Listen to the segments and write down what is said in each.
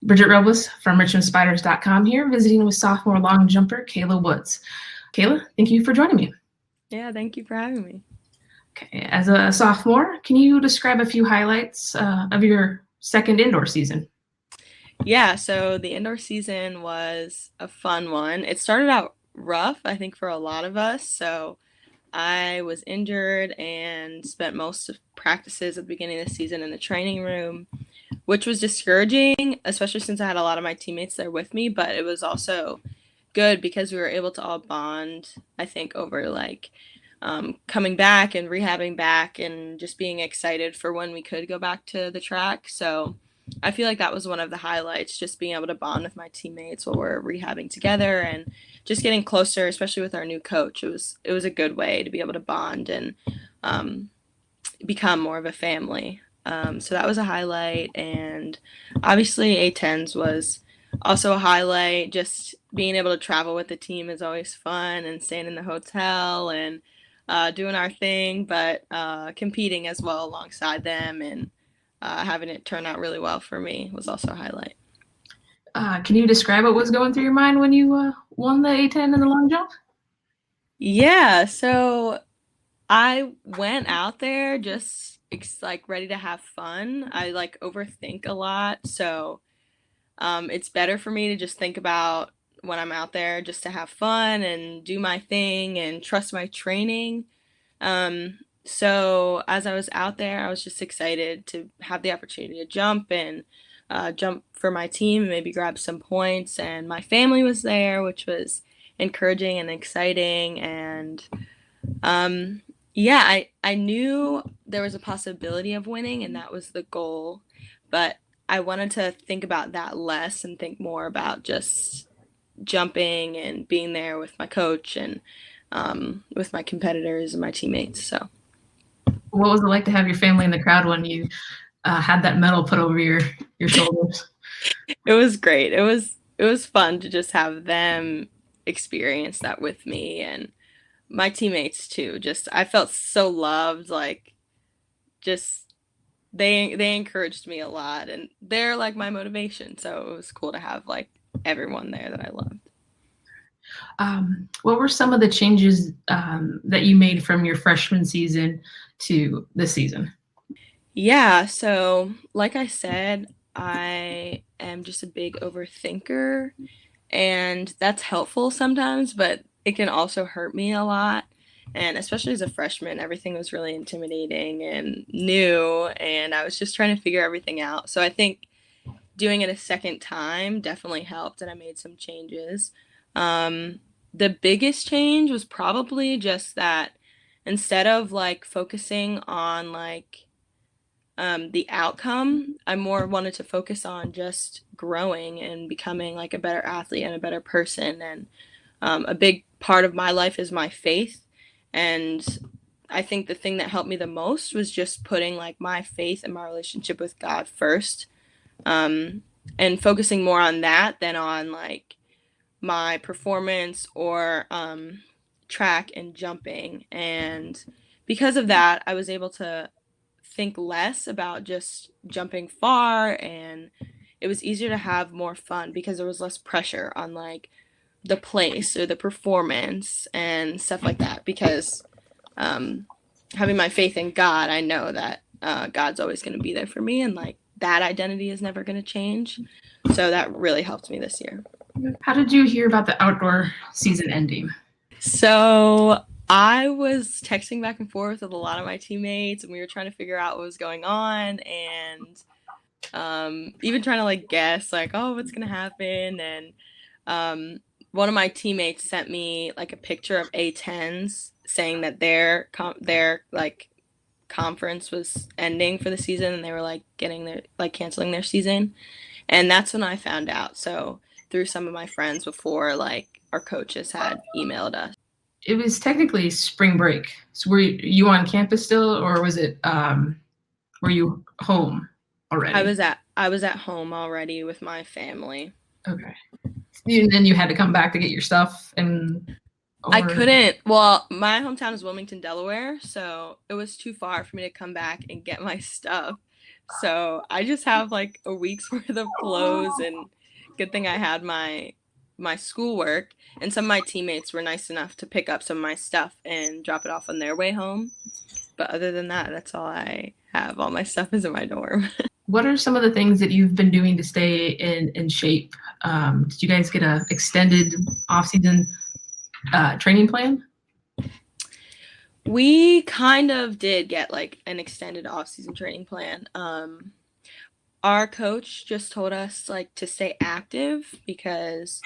Bridget Robles from RichmondSpiders.com here, visiting with sophomore long jumper Kayla Woods. Kayla, thank you for joining me. Yeah, thank you for having me. Okay, as a sophomore, can you describe a few highlights of your second indoor season? Yeah, so the indoor season was a fun one. It started out rough, I think, for a lot of us. So I was injured and spent most of practices at the beginning of the season in the training room, which was discouraging, especially since I had a lot of my teammates there with me. But it was also good because we were able to all bond, I think, over coming back and rehabbing back and just being excited for when we could go back to the track. So I feel like that was one of the highlights, just being able to bond with my teammates while we're rehabbing together and just getting closer, especially with our new coach. It was a good way to be able to bond and become more of a family. So that was a highlight, and obviously A10s was also a highlight. Just being able to travel with the team is always fun, and staying in the hotel and doing our thing, but competing as well alongside them and having it turn out really well for me was also a highlight. Can you describe what was going through your mind when you won the A10 in the long jump? Yeah, so I went out there just ready to have fun. I overthink a lot, so it's better for me to just think about when I'm out there just to have fun and do my thing and trust my training. So as I was out there, I was just excited to have the opportunity to jump and jump for my team and maybe grab some points. And my family was there, which was encouraging and exciting. And yeah, I knew there was a possibility of winning, and that was the goal. But I wanted to think about that less and think more about just jumping and being there with my coach and with my competitors and my teammates. So What was it like to have your family in the crowd when you had that medal put over your shoulders? it was great. It was fun to just have them experience that with me and my teammates too. Just I felt so loved, just they encouraged me a lot, and they're like my motivation. So it was cool to have everyone there that I loved. What were some of the changes that you made from your freshman season to this season? Yeah, so like I said, I am just a big overthinker, and that's helpful sometimes, but it can also hurt me a lot. And especially as a freshman, everything was really intimidating and new, and I was just trying to figure everything out. So I think doing it a second time definitely helped, and I made some changes. Um, the biggest change was probably just that instead of focusing on the outcome, I more wanted to focus on just growing and becoming a better athlete and a better person. And a big part of my life is my faith. And I think the thing that helped me the most was just putting my faith and my relationship with God first, and focusing more on that than on my performance or track and jumping. And because of that, I was able to think less about just jumping far, and it was easier to have more fun because there was less pressure on the place or the performance and stuff like that, because having my faith in God, I know that God's always going to be there for me, and that identity is never going to change. So that really helped me this year. How did you hear about the outdoor season ending? So I was texting back and forth with a lot of my teammates, and we were trying to figure out what was going on, and even trying to guess oh, what's gonna happen. And one of my teammates sent me a picture of A10s saying that their conference was ending for the season, and they were getting their canceling their season. And that's when I found out. So through some of my friends before our coaches had emailed us. It was technically spring break. So were you on campus still, or was it were you home already? I was at home already with my family. Okay. And then you had to come back to get your stuff, I couldn't. Well, my hometown is Wilmington, Delaware, so it was too far for me to come back and get my stuff. So I just have like a week's worth of clothes, and good thing I had my schoolwork, and some of my teammates were nice enough to pick up some of my stuff and drop it off on their way home. But other than that, that's all I have. All my stuff is in my dorm. What are some of the things that you've been doing to stay in shape? Did you guys get a extended off-season training plan? We kind of did get like an extended off-season training plan. Our coach just told us like to stay active because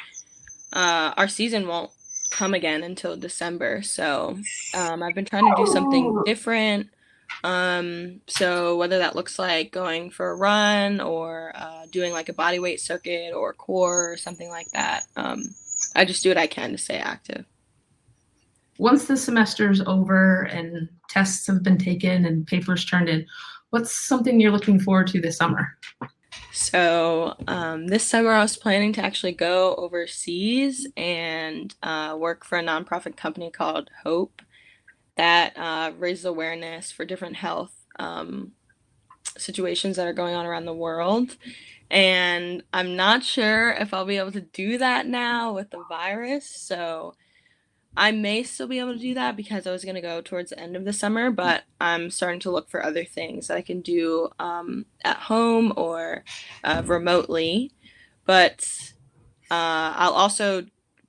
our season won't come again until December. So I've been trying to do something different. So whether that looks like going for a run or doing like a body weight circuit or core or something like that, I just do what I can to stay active. Once the semester's over and tests have been taken and papers turned in, what's something you're looking forward to this summer? So this summer I was planning to actually go overseas and work for a nonprofit company called Hope that raises awareness for different health situations that are going on around the world. And I'm not sure if I'll be able to do that now with the virus. So I may still be able to do that because I was going to go towards the end of the summer, but I'm starting to look for other things that I can do at home or remotely. But I'll also,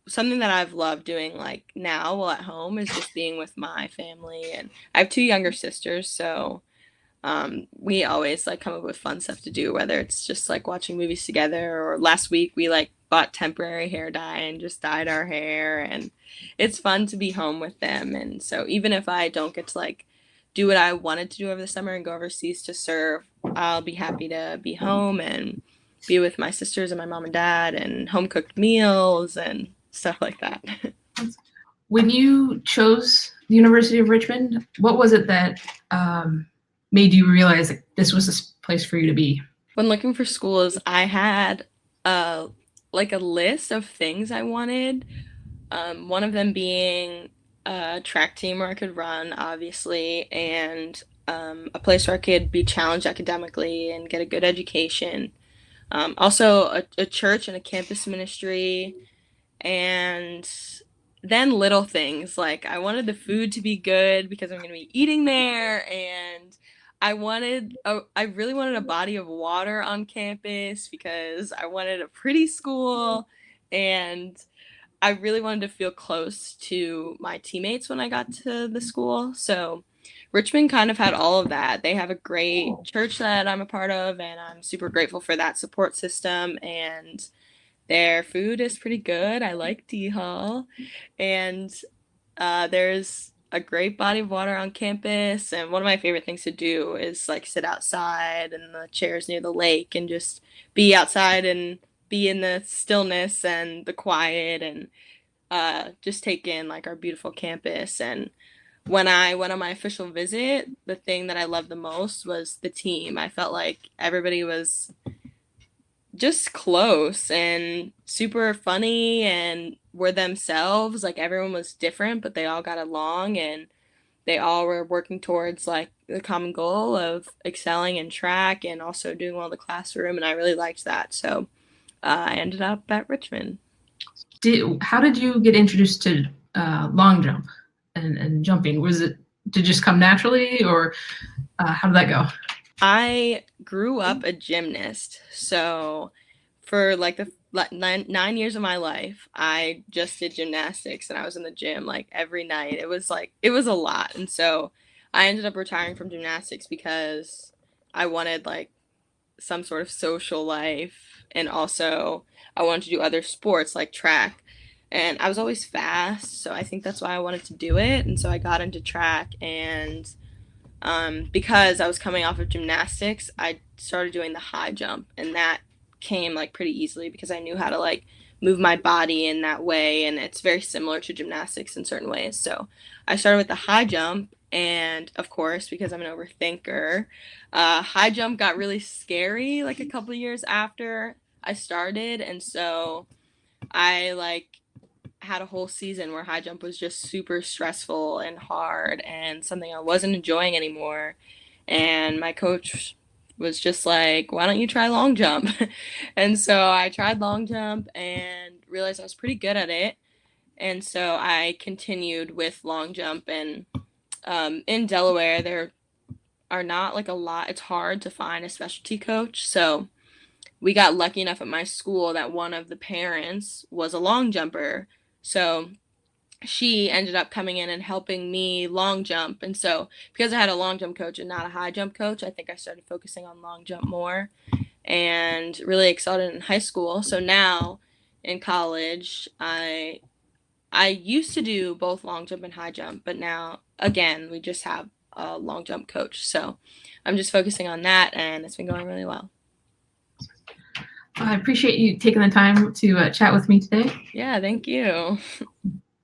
something that I've loved doing like now while at home is just being with my family. And I have two younger sisters, so we always like come up with fun stuff to do, whether it's just like watching movies together, or last week we like bought temporary hair dye and just dyed our hair, and it's fun to be home with them. And so even if I don't get to like do what I wanted to do over the summer and go overseas to serve, I'll be happy to be home and be with my sisters and my mom and dad and home cooked meals and stuff like that. When you chose the University of Richmond, what was it that made you realize that this was this place for you to be? When looking for schools, I had like a list of things I wanted. One of them being a track team where I could run, obviously, and a place where I could be challenged academically and get a good education. Also, a church and a campus ministry, and then little things like I wanted the food to be good because I'm going to be eating there, and I really wanted a body of water on campus because I wanted a pretty school, and I really wanted to feel close to my teammates when I got to the school. So Richmond kind of had all of that. They have a great church that I'm a part of, and I'm super grateful for that support system. And their food is pretty good. I like D Hall. And there's a great body of water on campus. And one of my favorite things to do is like sit outside in the chairs near the lake and just be outside and be in the stillness and the quiet, and just take in like our beautiful campus. And when I went on my official visit, the thing that I loved the most was the team. I felt like everybody was just close and super funny and were themselves. Like everyone was different, but they all got along, and they all were working towards like the common goal of excelling in track and also doing well in the classroom. And I really liked that. So I ended up at Richmond. How did you get introduced to long jump and jumping? Was it did it just come naturally, or how did that go? I grew up a gymnast, so for like the 9 years of my life, I just did gymnastics, and I was in the gym like every night. It was a lot, and so I ended up retiring from gymnastics because I wanted like some sort of social life, and also I wanted to do other sports like track. And I was always fast, so I think that's why I wanted to do it. And so I got into track, and because I was coming off of gymnastics, I started doing the high jump, and that came like pretty easily because I knew how to like move my body in that way, and it's very similar to gymnastics in certain ways. So I started with the high jump, and of course, because I'm an overthinker, high jump got really scary like a couple of years after I started, and so I like had a whole season where high jump was just super stressful and hard and something I wasn't enjoying anymore. And my coach was just like, why don't you try long jump? And so I tried long jump and realized I was pretty good at it. And so I continued with long jump. And in Delaware, there are not like a lot. It's hard to find a specialty coach. So we got lucky enough at my school that one of the parents was a long jumper. So she ended up coming in and helping me long jump. And so because I had a long jump coach and not a high jump coach, I think I started focusing on long jump more and really excelled in high school. So now in college, I used to do both long jump and high jump, but now again, we just have a long jump coach. So I'm just focusing on that, and it's been going really well. I appreciate you taking the time to chat with me today. Yeah, thank you.